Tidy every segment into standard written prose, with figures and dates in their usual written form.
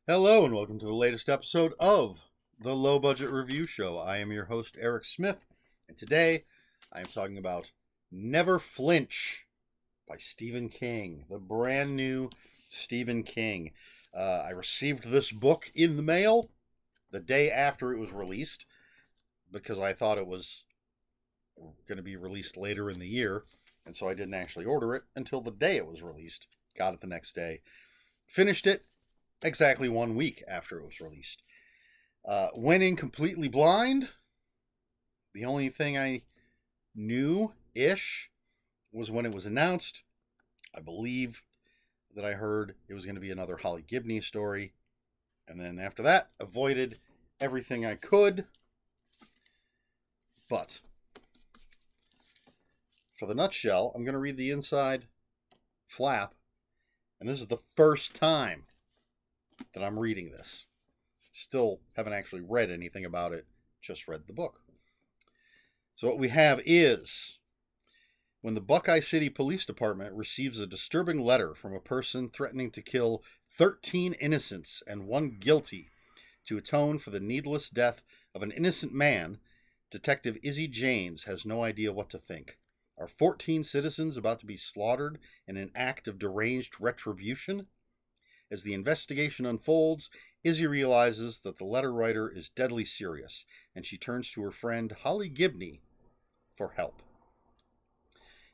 Hello and welcome to the latest episode of the Low Budget Review Show. I am your host, Eric Smith, and today I am talking about Never Flinch by Stephen King, the brand new Stephen King. I received this book in the mail the day after it was released because I thought it was going to be released later in the year, and so I didn't actually order it until the day it was released. Got it the next day. Finished it exactly 1 week after it was released. Went in completely blind. The only thing I knew-ish was when it was announced. I believe that I heard it was going to be another Holly Gibney story. And then after that, avoided everything I could. But for the nutshell, I'm going to read the inside flap. And this is the first time that I'm reading this. Still haven't actually read anything about it, just read the book. So what we have is, when the Buckeye City Police Department receives a disturbing letter from a person threatening to kill 13 innocents and 1 guilty to atone for the needless death of an innocent man, Detective Izzy James has no idea what to think. Are 14 citizens about to be slaughtered in an act of deranged retribution? As the investigation unfolds, Izzy realizes that the letter writer is deadly serious, and she turns to her friend Holly Gibney for help.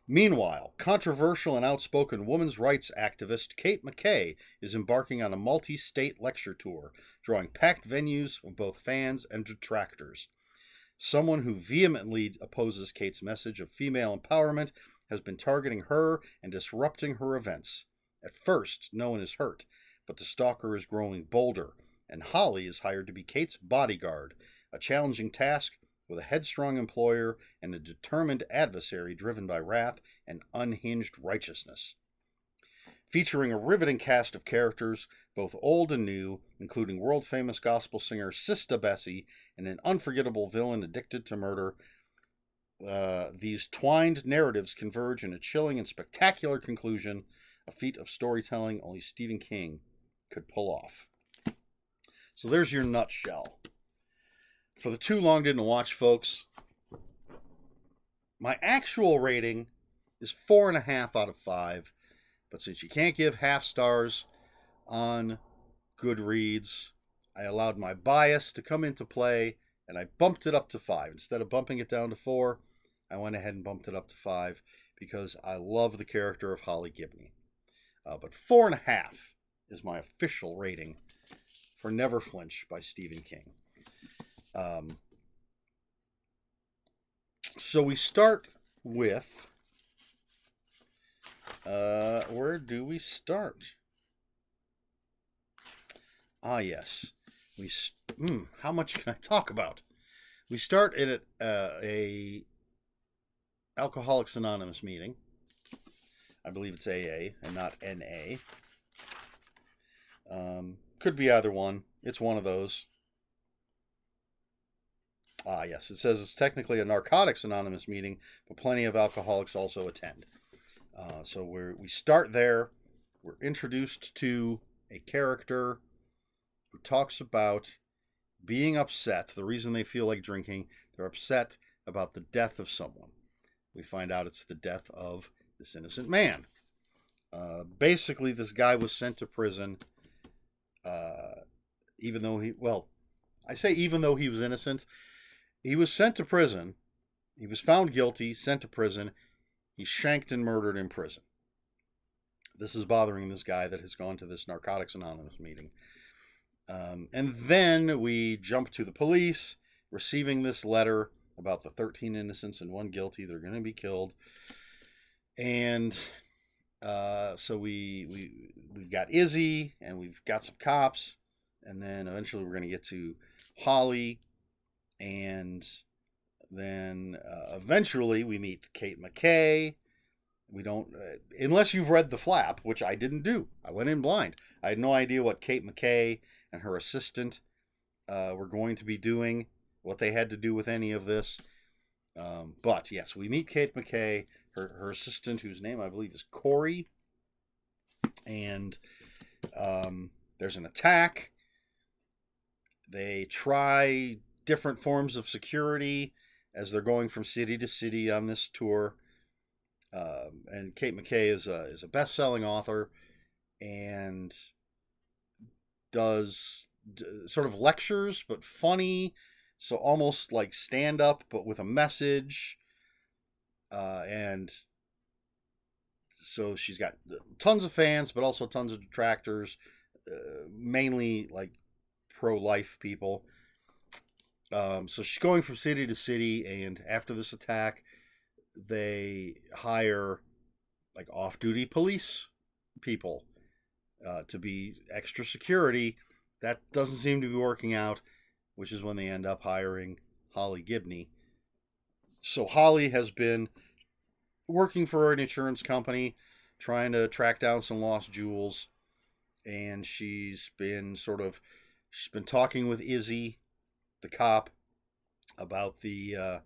Meanwhile, controversial and outspoken women's rights activist Kate McKay is embarking on a multi-state lecture tour, drawing packed venues of both fans and detractors. Someone who vehemently opposes Kate's message of female empowerment has been targeting her and disrupting her events. At first, no one is hurt, but the stalker is growing bolder, and Holly is hired to be Kate's bodyguard, a challenging task with a headstrong employer and a determined adversary driven by wrath and unhinged righteousness. Featuring a riveting cast of characters, both old and new, including world-famous gospel singer Sista Bessie and an unforgettable villain addicted to murder, these twined narratives converge in a chilling and spectacular conclusion, a feat of storytelling only Stephen King could pull off. So there's your nutshell. For the too long didn't watch folks, my actual rating is 4.5 out of 5. But since you can't give half stars on Goodreads, I allowed my bias to come into play and I bumped it up to 5. Instead of bumping it down to 4, I went ahead and bumped it up to 5 because I love the character of Holly Gibney. But 4.5 is my official rating for Never Flinch by Stephen King. So we start with... where do we start? Ah, yes. How much can I talk about? We start at a Alcoholics Anonymous meeting. I believe it's AA and not NA. Could be either one. It's one of those. Ah, yes. It says it's technically a Narcotics Anonymous meeting, but plenty of alcoholics also attend. So we start there. We're introduced to a character who talks about being upset. The reason they feel like drinking, they're upset about the death of someone. We find out it's the death of this innocent man. Basically, this guy was sent to prison, even though he was innocent. He was sent to prison. He was found guilty, sent to prison. He's shanked and murdered in prison. This is bothering this guy that has gone to this Narcotics Anonymous meeting. And then we jump to the police, receiving this letter about the 13 innocents and 1 guilty. They're going to be killed. And so we've got Izzy, and we've got some cops. And then eventually we're going to get to Holly. And then eventually we meet Kate McKay. We don't, unless you've read the flap, which I didn't do. I went in blind. I had no idea what Kate McKay and her assistant were going to be doing, what they had to do with any of this. But yes, we meet Kate McKay, her assistant, whose name I believe is Corey. And there's an attack. They try different forms of security as they're going from city to city on this tour. And Kate McKay is a best-selling author and does sort of lectures, but funny, so almost like stand-up, but with a message. And so she's got tons of fans, but also tons of detractors, mainly like pro-life people. So she's going from city to city, and after this attack, they hire like off-duty police people to be extra security. That doesn't seem to be working out, which is when they end up hiring Holly Gibney. So Holly has been working for an insurance company, trying to track down some lost jewels, and she's been talking with Izzy, the cop, about the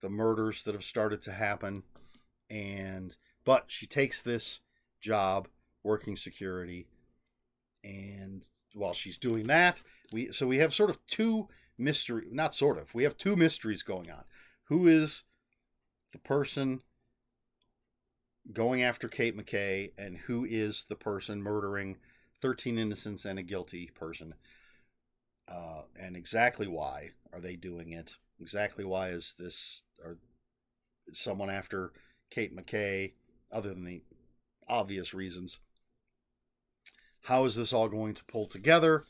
murders that have started to happen, but she takes this job working security, and while she's doing that, we have sort of two mystery, not sort of, we have two mysteries going on. Who is the person going after Kate McKay, and who is the person murdering 13 innocents and a guilty person? And exactly why are they doing it? Exactly why is someone after Kate McKay, other than the obvious reasons? How is this all going to pull together?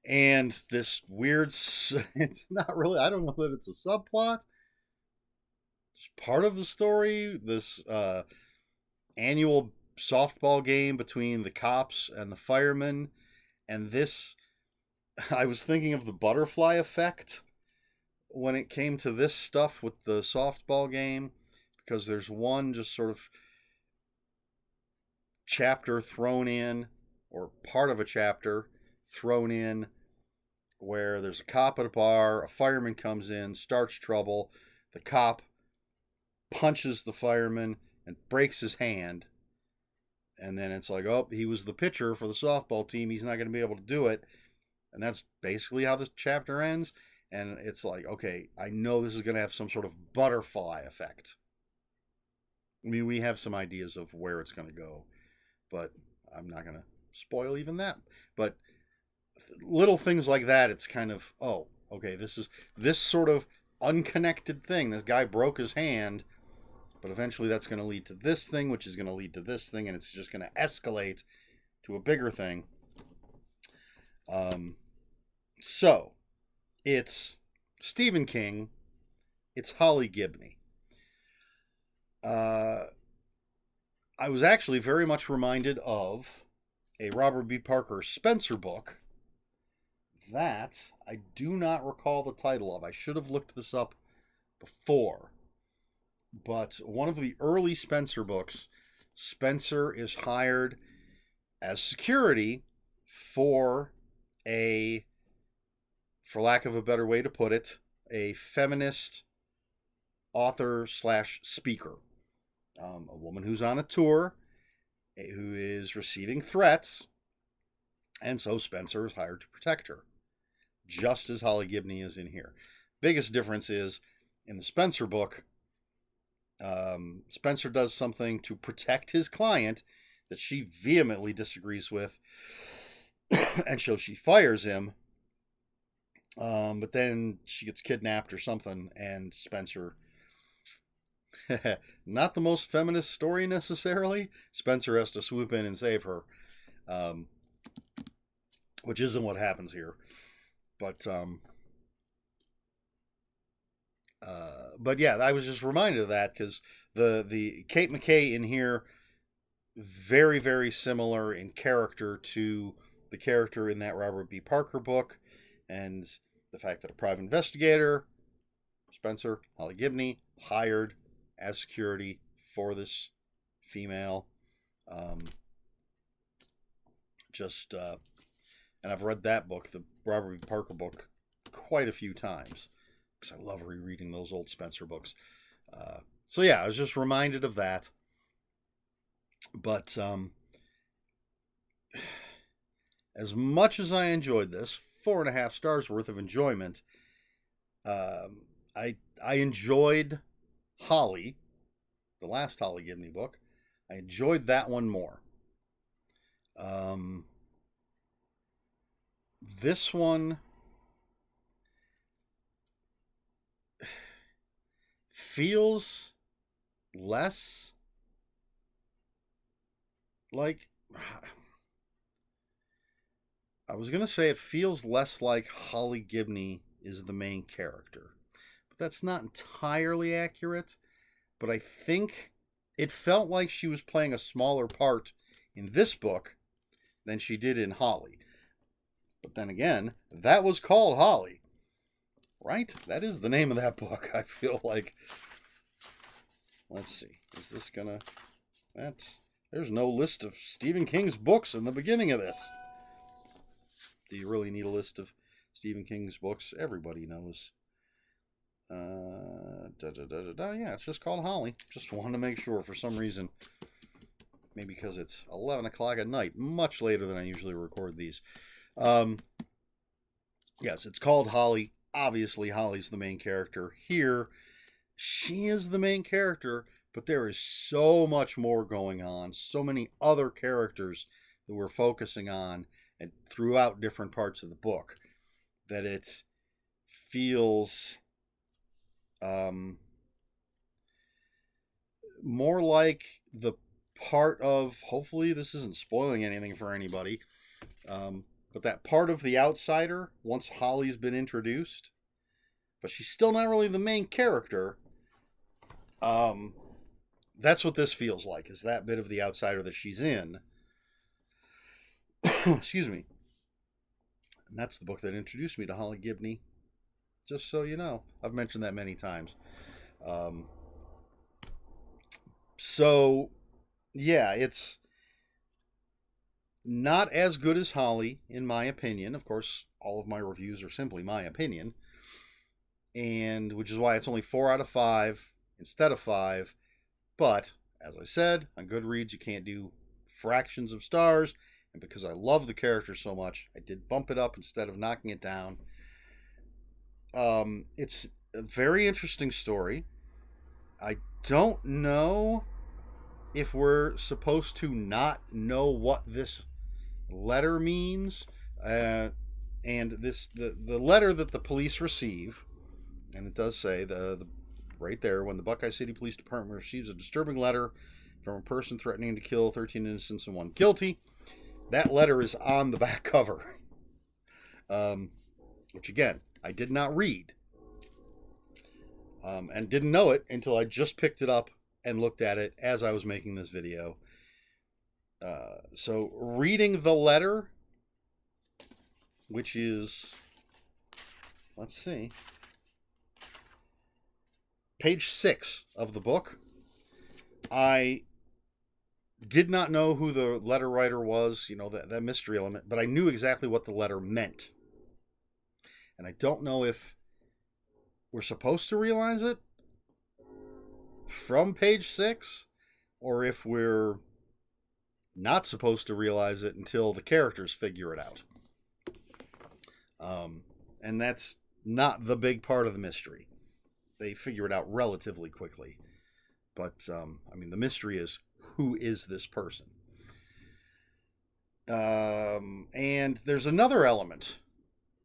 And this weird, it's not really, I don't know that it's a subplot. It's part of the story. This annual softball game between the cops and the firemen. And this, I was thinking of the butterfly effect when it came to this stuff with the softball game, because there's one just sort of chapter thrown in, or part of a chapter thrown in, where there's a cop at a bar, a fireman comes in, starts trouble, the cop punches the fireman and breaks his hand, and then it's like, oh, he was the pitcher for the softball team, he's not going to be able to do it. And that's basically how this chapter ends. And it's like, okay, I know this is going to have some sort of butterfly effect. I mean, we have some ideas of where it's going to go, but I'm not going to spoil even that. But little things like that, it's kind of, oh, okay, this sort of unconnected thing. This guy broke his hand, but eventually that's going to lead to this thing, which is going to lead to this thing, and it's just going to escalate to a bigger thing. So it's Stephen King, it's Holly Gibney. I was actually very much reminded of a Robert B. Parker Spencer book that I do not recall the title of. I should have looked this up before. But one of the early Spencer books, Spencer is hired as security for lack of a better way to put it, a feminist author / speaker. A woman who's on a tour, who is receiving threats, and so Spencer is hired to protect her, just as Holly Gibney is in here. Biggest difference is, in the Spencer book, Spencer does something to protect his client that she vehemently disagrees with, and so she fires him. But then she gets kidnapped or something, and Spencer, not the most feminist story necessarily, Spencer has to swoop in and save her, which isn't what happens here. But yeah, I was just reminded of that because the Kate McKay in here, very, very similar in character to the character in that Robert B. Parker book, and the fact that a private investigator, Spencer, Holly Gibney, hired as security for this female. And I've read that book, the Robert B. Parker book, quite a few times, because I love rereading those old Spencer books. So yeah, I was just reminded of that. But as much as I enjoyed this, 4.5 stars worth of enjoyment. I enjoyed Holly, the last Holly Gibney book. I enjoyed that one more. This one feels less like, I was going to say it feels less like Holly Gibney is the main character. But that's not entirely accurate. But I think it felt like she was playing a smaller part in this book than she did in Holly. But then again, that was called Holly. Right? That is the name of that book, I feel like. Let's see. Is this gonna... There's no list of Stephen King's books in the beginning of this. Do you really need a list of Stephen King's books? Everybody knows. Yeah, it's just called Holly. Just wanted to make sure for some reason. Maybe because it's 11 o'clock at night. Much later than I usually record these. Yes, it's called Holly. Obviously, Holly's the main character. Here, she is the main character, but there is so much more going on. So many other characters that we're focusing on and throughout different parts of the book that it feels more like the part of, hopefully this isn't spoiling anything for anybody, but that part of the outsider once Holly's been introduced, but she's still not really the main character. That's what this feels like, is that bit of the outsider that she's in. Excuse me. And that's the book that introduced me to Holly Gibney. Just so you know. I've mentioned that many times. So, yeah, it's not as good as Holly, in my opinion. Of course, all of my reviews are simply my opinion. And which is why it's only 4 out of 5 instead of 5. But, as I said, on Goodreads, you can't do fractions of stars. And because I love the character so much, I did bump it up instead of knocking it down. It's a very interesting story. I don't know if we're supposed to not know what this letter means. And the letter that the police receive, and it does say the right there, when the Buckeye City Police Department receives a disturbing letter from a person threatening to kill 13 innocents and 1 guilty. That letter is on the back cover, which again, I did not read, and didn't know it until I just picked it up and looked at it as I was making this video. So reading the letter, which is, let's see, page 6 of the book, I did not know who the letter writer was, you know, that mystery element, but I knew exactly what the letter meant. And I don't know if we're supposed to realize it from page 6, or if we're not supposed to realize it until the characters figure it out. And that's not the big part of the mystery. They figure it out relatively quickly. But, I mean, the mystery is, who is this person? And there's another element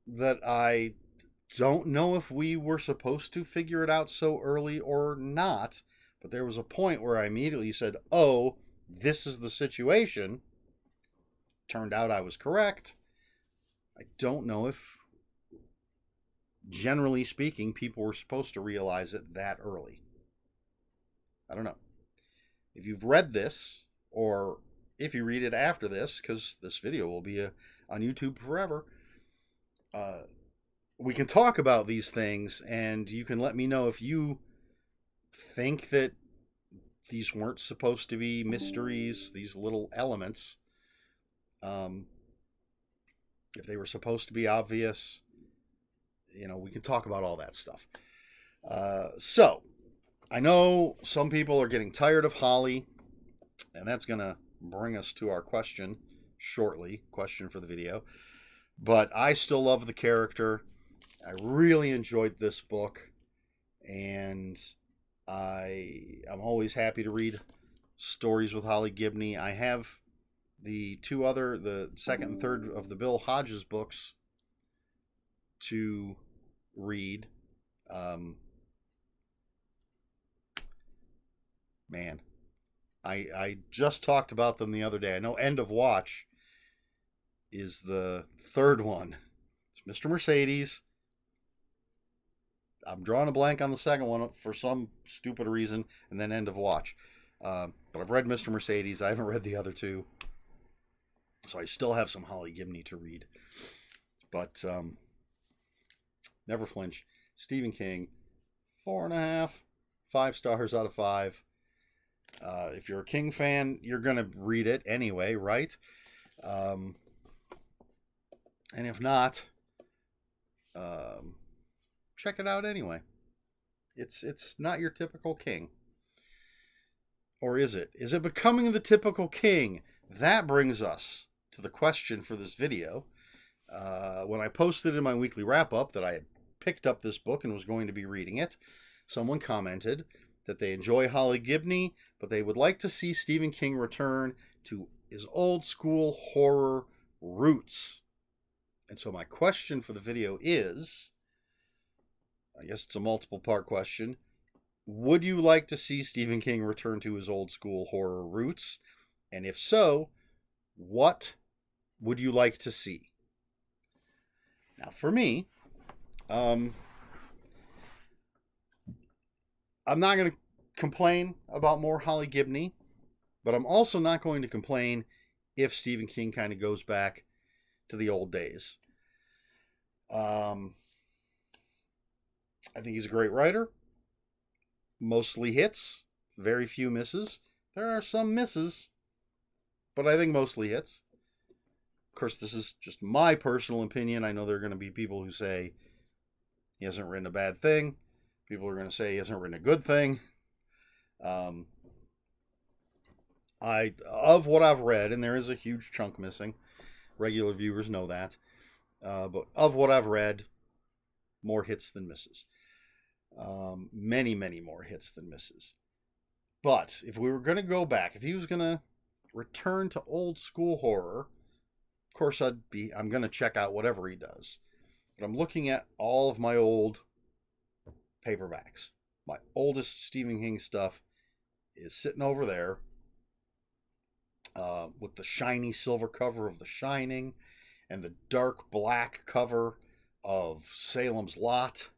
that I don't know if we were supposed to figure it out so early or not, but there was a point where I immediately said, oh, this is the situation. Turned out I was correct. I don't know if, generally speaking, people were supposed to realize it that early. I don't know. If you've read this, or if you read it after this, because this video will be on YouTube forever, we can talk about these things, and you can let me know if you think that these weren't supposed to be mysteries, these little elements. If they were supposed to be obvious, you know, we can talk about all that stuff. So, I know some people are getting tired of Holly, and that's going to bring us to our question shortly, question for the video. But I still love the character. I really enjoyed this book, and I'm always happy to read stories with Holly Gibney. I have the second and third of the Bill Hodges books to read. Um, man, I just talked about them the other day. I know End of Watch is the third one. It's Mr. Mercedes. I'm drawing a blank on the second one for some stupid reason, and then End of Watch. But I've read Mr. Mercedes. I haven't read the other two, so I still have some Holly Gibney to read. But never flinch. Stephen King, 4.5, 5 stars out of 5. If you're a King fan, you're gonna read it anyway, right? And if not, check it out anyway. It's not your typical King. Or is it? Is it becoming the typical King? That brings us to the question for this video. When I posted in my weekly wrap-up that I had picked up this book and was going to be reading it, someone commented that they enjoy Holly Gibney, but they would like to see Stephen King return to his old school horror roots. And so my question for the video is, I guess it's a multiple part question. Would you like to see Stephen King return to his old school horror roots? And if so, what would you like to see? Now, for me, I'm not going to complain about more Holly Gibney, but I'm also not going to complain if Stephen King kind of goes back to the old days. I think he's a great writer. Mostly hits, very few misses. There are some misses, but I think mostly hits. Of course, this is just my personal opinion. I know there are going to be people who say he hasn't written a bad thing. People are going to say he hasn't written a good thing. Of what I've read, and there is a huge chunk missing. Regular viewers know that. But of what I've read, more hits than misses. Many, many more hits than misses. But if we were going to go back, if he was going to return to old school horror, of course I'm going to check out whatever he does. But I'm looking at all of my old paperbacks. My oldest Stephen King stuff is sitting over there with the shiny silver cover of The Shining and the dark black cover of Salem's Lot,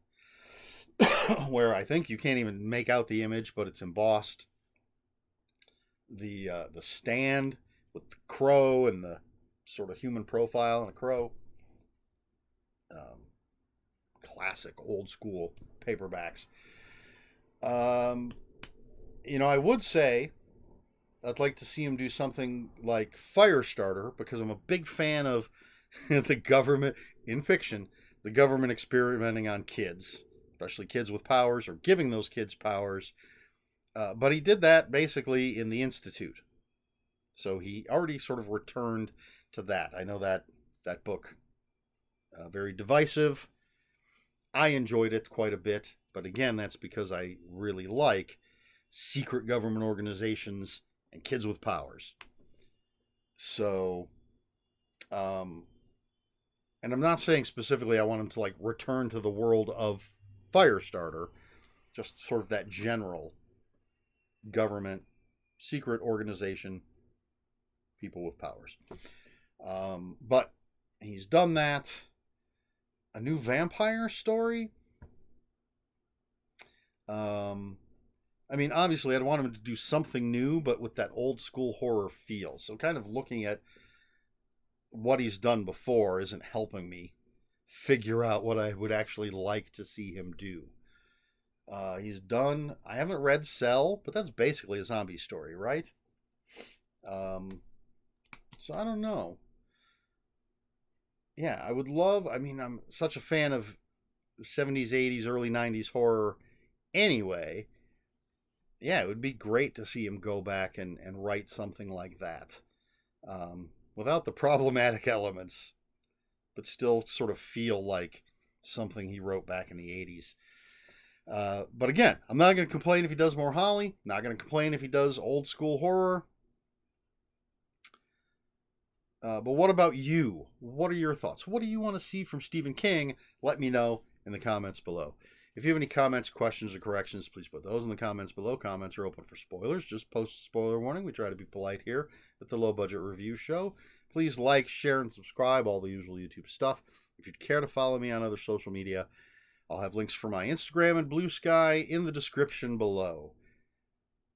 where I think you can't even make out the image, but it's embossed. The stand with the crow and the sort of human profile and a crow. Classic old school paperbacks. I would say I'd like to see him do something like Firestarter, because I'm a big fan of the government, in fiction, the government experimenting on kids, especially kids with powers or giving those kids powers. But he did that basically in The Institute. So he already sort of returned to that. I know that book, very divisive. I enjoyed it quite a bit. But again, that's because I really like secret government organizations and kids with powers. So, and I'm not saying specifically I want him to like return to the world of Firestarter, just sort of that general government, secret organization, people with powers. But he's done that. A new vampire story? Obviously I'd want him to do something new, but with that old school horror feel. So kind of looking at what he's done before isn't helping me figure out what I would actually like to see him do. I haven't read Cell, but that's basically a zombie story, right? So I don't know. Yeah, I'm such a fan of 70s, 80s, early 90s horror anyway. Yeah, it would be great to see him go back and write something like that. Without the problematic elements, but still sort of feel like something he wrote back in the 80s. But again, I'm not going to complain if he does more Holly. Not going to complain if he does old school horror. But what about you? What are your thoughts? What do you want to see from Stephen King? Let me know in the comments below. If you have any comments, questions, or corrections, please put those in the comments below. Comments are open for spoilers. Just post a spoiler warning. We try to be polite here at the Low Budget Review Show. Please like, share, and subscribe, all the usual YouTube stuff. If you'd care to follow me on other social media, I'll have links for my Instagram and Bluesky in the description below.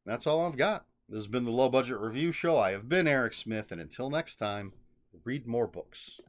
That's all I've got. This has been the Low Budget Review Show. I have been Eric Smith, and until next time, read more books.